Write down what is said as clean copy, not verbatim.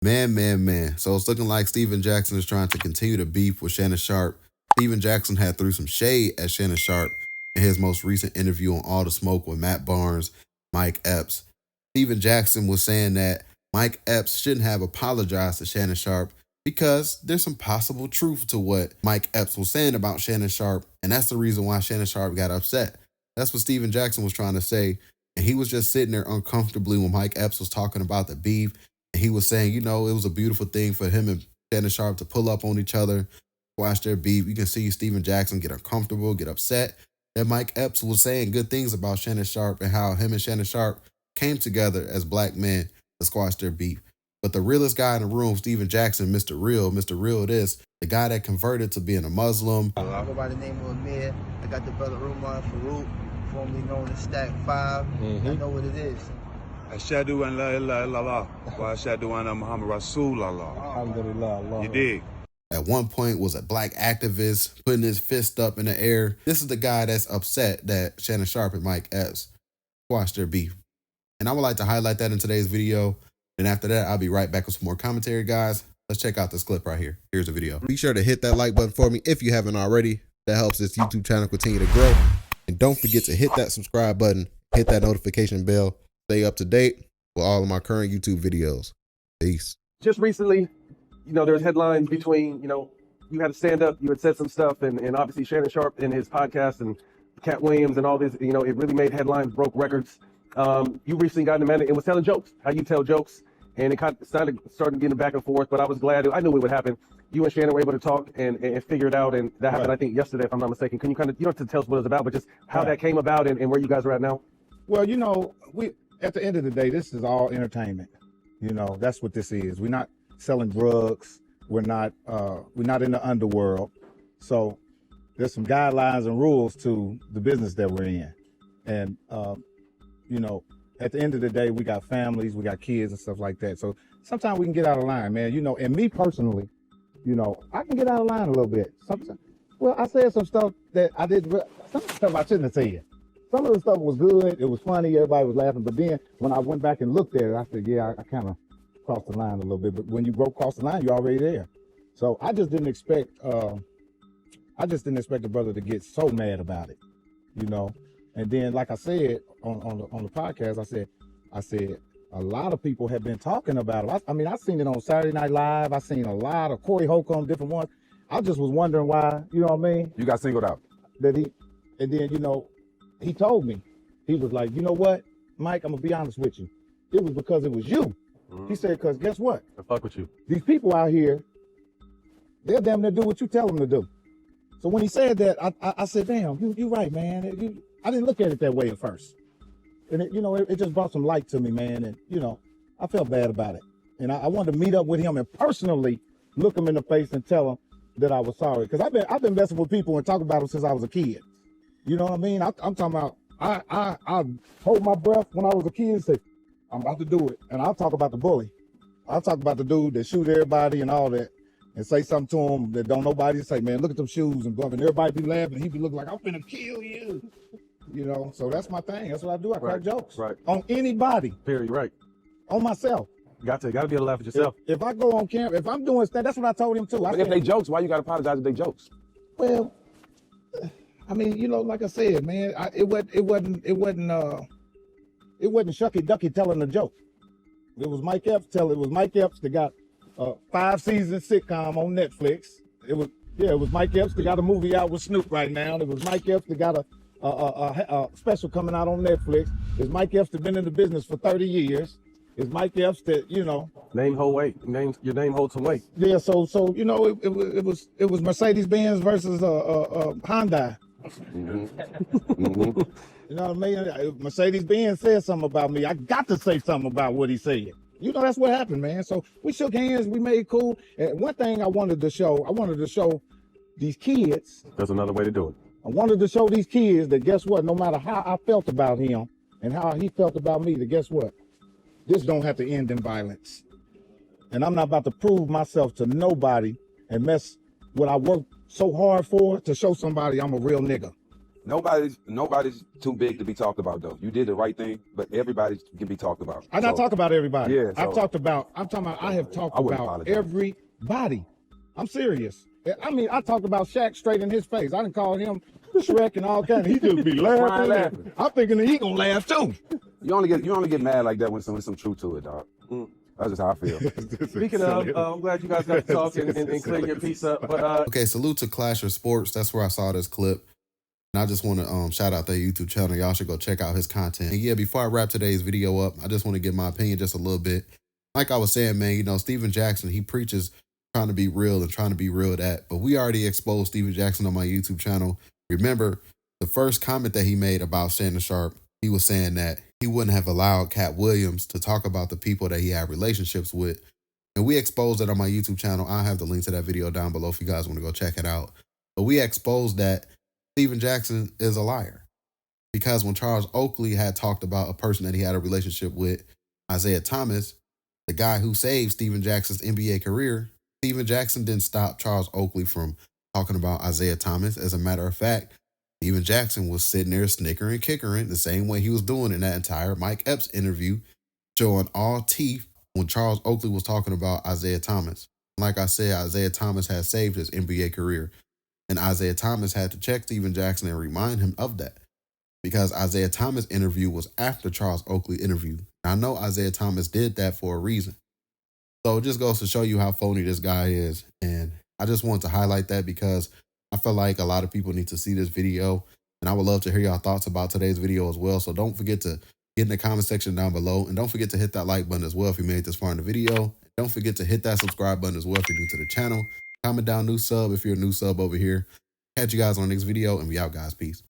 Man. So it's looking like Steven Jackson is trying to continue to beef with Shannon Sharpe. Steven Jackson had threw some shade at Shannon Sharpe in his most recent interview on All the Smoke with Matt Barnes, Mike Epps. Steven Jackson was saying that Mike Epps shouldn't have apologized to Shannon Sharpe because there's some possible truth to what Mike Epps was saying about Shannon Sharpe, and that's the reason why Shannon Sharpe got upset. That's what Steven Jackson was trying to say, and he was just sitting there uncomfortably when Mike Epps was talking about the beef. He was saying, it was a beautiful thing for him and Shannon Sharpe to pull up on each other, watch their beef. You can see Steven Jackson get uncomfortable, get upset. And Mike Epps was saying good things about Shannon Sharpe and how him and Shannon Sharpe came together as black men to squash their beef. But the realest guy in the room, Steven Jackson, Mr. Real this, the guy that converted to being a Muslim. I go by the name of Amir. I got the brother Umar Farouk, formerly known as Stack 5. I know what it is. Ashadu an la ilaha illallah wa ashadu anna Muhammad Rasulullah. Alhamdulillah. You dig? At one point was a black activist putting his fist up in the air. This is the guy that's upset that Shannon Sharpe and Mike Epps squashed their beef. And I would like to highlight that in today's video. And after that, I'll be right back with some more commentary, guys. Let's check out this clip right here. Here's the video. Be sure to hit that like button for me if you haven't already. That helps this YouTube channel continue to grow. And don't forget to hit that subscribe button, hit that notification bell. Stay up to date with all of my current YouTube videos. Peace. Just recently, there's headlines between, you had a stand up, you had said some stuff, and obviously Shannon Sharpe in his podcast and Cat Williams and all this, it really made headlines, broke records. You recently got in a man and was telling jokes, how you tell jokes, and it kind of started getting back and forth, but I was glad, I knew it would happen. You and Shannon were able to talk and figure it out, and that happened, I think, yesterday, if I'm not mistaken. Can you you don't have to tell us what it was about, but just how that came about and where you guys are at now? Well, at the end of the day, this is all entertainment. That's what this is. We're not selling drugs. We're not in the underworld. So there's some guidelines and rules to the business that we're in. And, at the end of the day, we got families, we got kids and stuff like that. So sometimes we can get out of line, man. And me personally, I can get out of line a little bit. Sometimes, I said some stuff that I didn't, some stuff I shouldn't have said. Some of the stuff was good, it was funny, everybody was laughing, but then when I went back and looked at it, I said, yeah, I kind of crossed the line a little bit, but when you broke across the line, you're already there. So I just didn't expect the brother to get so mad about it, And then, like I said on the podcast, I said a lot of people have been talking about it. I've seen it on Saturday Night Live. I've seen a lot of Corey Holcomb, different ones. I just was wondering why, you know what I mean? You got singled out. He told me, he was like, you know what, Mike, I'm gonna be honest with you. It was because it was you. He said, because guess what? I fuck with you. These people out here, they'll damn near do what you tell them to do. So when he said that, I said, damn, you right, man. I didn't look at it that way at first. And it just brought some light to me, man. And, I felt bad about it. And I wanted to meet up with him and personally look him in the face and tell him that I was sorry. Because I've been messing with people and talking about them since I was a kid. You know what I mean? I'm talking about, I hold my breath when I was a kid and say, I'm about to do it. And I'll talk about the bully. I'll talk about the dude that shoot everybody and all that and say something to him that don't nobody say, man, look at them shoes and blah, and everybody be laughing. And he be looking like, I'm finna kill you. So that's my thing. That's what I do. I crack jokes. Right. On anybody. Period, right. On myself. Gotta be able to laugh at yourself. If I go on camera, if I'm doing stuff, that's what I told him too. But if they jokes, why you gotta apologize if they jokes? Well, like I said, man, it wasn't Shucky Ducky telling the joke. It was Mike Epps that got a 5-season sitcom on Netflix. It was Mike Epps that got a movie out with Snoop right now. It was Mike Epps that got a special coming out on Netflix. It's Mike Epps that been in the business for 30 years. It's Mike Epps that, Name hold weight. Your name holds some weight. Yeah, so it was Mercedes-Benz versus Hyundai. Mm-hmm. You know what I mean? If Mercedes-Benz said something about me, I got to say something about what he said. That's what happened, man. So we shook hands, we made cool. And one thing I wanted to show these kids. There's another way to do it. I wanted to show these kids that guess what? No matter how I felt about him and how he felt about me, that guess what? This don't have to end in violence. And I'm not about to prove myself to nobody and mess what I worked so hard for to show somebody I'm a real nigga. Nobody's too big to be talked about though. You did the right thing, but everybody can be talked about. I not talk about everybody. Yeah, I have talked about everybody. I'm serious. I mean, I talked about Shaq straight in his face. I done called him Shrek and all kinds. He just be laughing. I'm thinking that he gonna laugh too. You only get mad like that when some truth to it, dog. That's just how I feel. Speaking of, I'm glad you guys got to talk and clear your piece up. But okay, salute to Clash of Sports. That's where I saw this clip. And I just want to shout out that YouTube channel. Y'all should go check out his content. And yeah, before I wrap today's video up, I just want to give my opinion just a little bit. Like I was saying, man, you know, Steven Jackson, he preaches trying to be real and trying to be real that. But we already exposed Steven Jackson on my YouTube channel. Remember, the first comment that he made about Shannon Sharpe, he was saying that he wouldn't have allowed Cat Williams to talk about the people that he had relationships with. And we exposed it on my YouTube channel. I'll have the link to that video down below if you guys want to go check it out. But we exposed that Steven Jackson is a liar. Because when Charles Oakley had talked about a person that he had a relationship with, Isaiah Thomas, the guy who saved Steven Jackson's NBA career, Steven Jackson didn't stop Charles Oakley from talking about Isaiah Thomas. As a matter of fact, Steven Jackson was sitting there snickering, kickering the same way he was doing in that entire Mike Epps interview, showing all teeth when Charles Oakley was talking about Isaiah Thomas. Like I said, Isaiah Thomas had saved his NBA career, and Isaiah Thomas had to check Steven Jackson and remind him of that, because Isaiah Thomas' interview was after Charles Oakley interview. I know Isaiah Thomas did that for a reason. So it just goes to show you how phony this guy is. And I just want to highlight that because I feel like a lot of people need to see this video. And I would love to hear your thoughts about today's video as well. So don't forget to get in the comment section down below. And don't forget to hit that like button as well if you made it this far in the video. And don't forget to hit that subscribe button as well if you're new to the channel. Comment down new sub if you're a new sub over here. Catch you guys on the next video, and we out, guys. Peace.